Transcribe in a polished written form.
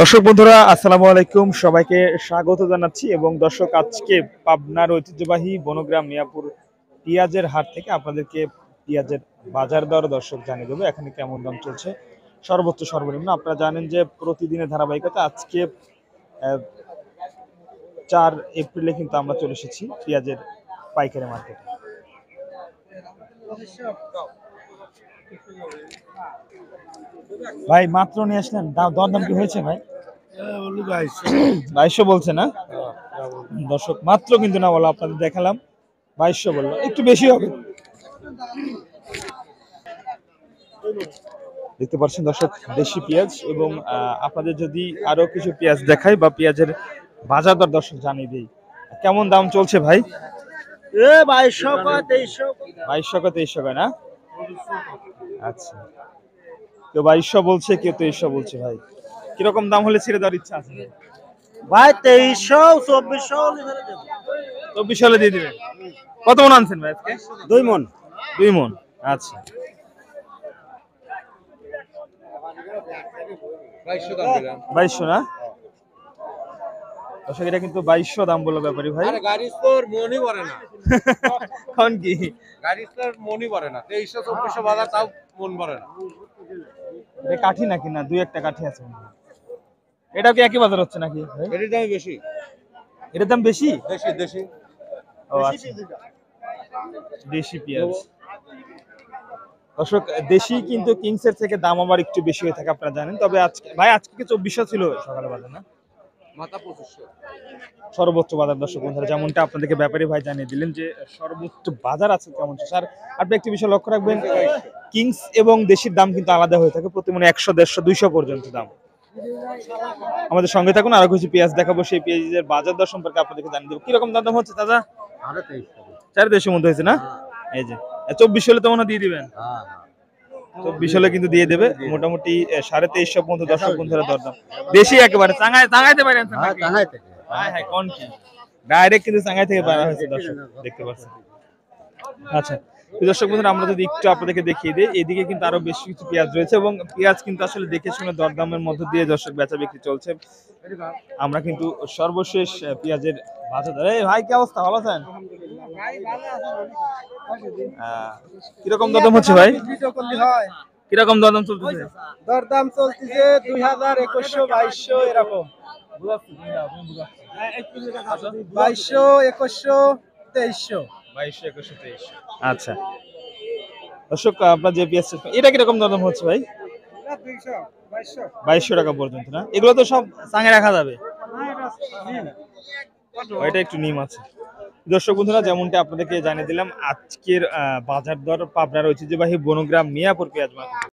দর্শক বন্ধুরা আসসালামু আলাইকুম, সবাইকে স্বাগত জানাচ্ছি। এবং দর্শক, আজকে পাবনার ঐতিহ্যবাহী বনগ্রাম মিয়াপুর পেঁয়াজের হাট থেকে আপনাদেরকে পেঁয়াজের বাজার দর দর্শক জানিয়ে দেবো এখানে কেমন দাম চলছে, সর্বোচ্চ সর্বনিম্ন। আপনারা জানেন যে প্রতিদিনের ধারাবাহিকতা আজকে 4 এপ্রিলে কিন্তু আমরা চলে এসেছি পেঁয়াজের পাইকারি মার্কেটে। ভাই মাত্র নিয়ে আসলেন, দরদাম কি হয়েছে ভাই? 2200 বলছে না দর্শক, মাত্র কিন্তু না বলো, আপনাদের দেখালাম 2200 বললো, একটু বেশি হবে। দেখতে পাচ্ছেন দর্শক দেশি পেঁয়াজ, এবং আপনাদের যদি আরো কিছু পেঁয়াজ দেখাই বা পেঁয়াজের বাজার দর দর্শক জানিয়ে দিই কেমন দাম চলছে ভাই। 2200 2200 না? আচ্ছা, কেউ 2200 বলছে, কেউ 2300 বলছে। ভাই কিরকম দাম হলে ছেড়ে দেওয়ার ইচ্ছা আছে? ভাই 2300 2400 24 হলে দিয়ে দিবেন। কত মন আনছেন ভাই আজকে? 2 মন। 2 মন। আচ্ছা, 2200 না দর্শক, এটা কিন্তু 2200 দাম বললো ব্যাপারী ভাই। আরে গাড়ি তোর মনই পড়ে না। কোন কি গাড়ি তোর মনই পড়ে না। 2300 2400 বাজার তাও মন পড়ে না। এটা কাঠি নাকি? না, দুই একটা কাঠি আছে। এটাও কি একই বাজার হচ্ছে নাকি ভাই? এটির দাম বেশি। এটার দাম বেশি? দেশি দেশি। ও আচ্ছা, দেশি পেঁয়াজ দর্শক। দেশি কিন্তু কিংসের থেকে দাম আবার একটু বেশি হয়ে থাকে, আপনারা জানেন। তবে আজকে ভাই, আজকে কি 2400 ছিল সকালে বাজার না? মাথা 2500 সর্বোচ্চ বাজার দর্শক বন্ধুরা, যেমনটা আপনাদেরকে ব্যাপারী ভাই জানিয়ে দিলেন যে সর্বোচ্চ বাজার আছে কেমন। স্যার আপনি একটি বিষয় লক্ষ্য রাখবেন, কিংস এবং দেশির দাম কিন্তু আলাদা হয়ে থাকে, প্রতি মনে 100 150 200 পর্যন্ত দাম। আমাদের সঙ্গে থাকুন, আরো কিছু পেঁয়াজ দেখাবো, সেই পেঁয়াজের বাজার দর সম্পর্কে আপনাদেরকে জানিয়ে দেবো। কিরকম দাম হচ্ছে দাদা? 2300 মধ্যে হয়েছে না? এই যে 2400 হলে তো মনে দিয়ে দিবেন। 24 হলে কিন্তু দিয়ে দেবে, মোটামুটি 2350 পর্যন্ত দর্শক বন্ধুরা দরদাম। বেশি একেবারে চাঙাইতে পারেন। হ্যাঁ হ্যাঁ, কোন কি ডাইরেক্ট কিন্তু চাঙাই থেকে পাওয়া হয়েছে দর্শক, দেখতে পাচ্ছেন। আচ্ছা দর্শক বন্ধুরা, আমরা যদি একটু আপনাদেরকে দেখিয়ে দিই, এদিকে কিন্তু আরো বেশ কিছু পেঁয়াজ রয়েছে, এবং পেঁয়াজ কিন্তু আসলে দেখে শুনে দরদামের মধ্য দিয়ে দর্শক বেচা বিক্রি চলছে। আমরা কিন্তু সর্বশেষ পেঁয়াজের বাজার দর। এই ভাই, কি অবস্থা, ভালো আছেন? কিরকম দরদাম হচ্ছে ভাই? কিরকম দরদাম চলতেছে? দরদাম চলতেছে 2000 2100 2200 এরকম। 2200 2100 2300। 2200 2100 2300। আচ্ছা দর্শক, আপনার যে পেঁয়াজ, এটা কিরকম দরদাম হচ্ছে ভাই? 2200 টাকা পর্যন্ত না? এগুলো তো সব চাঙে রাখা যাবে, ওইটা একটু নিম আছে। দর্শক বন্ধুরা, যেমনটা আপনাদেরকে জানিয়ে দিলাম, আজকের বাজার দর পাবনার ঐতিহ্যবাহী বনগ্রাম মিয়াপুর পেঁয়াজ মার্কেট।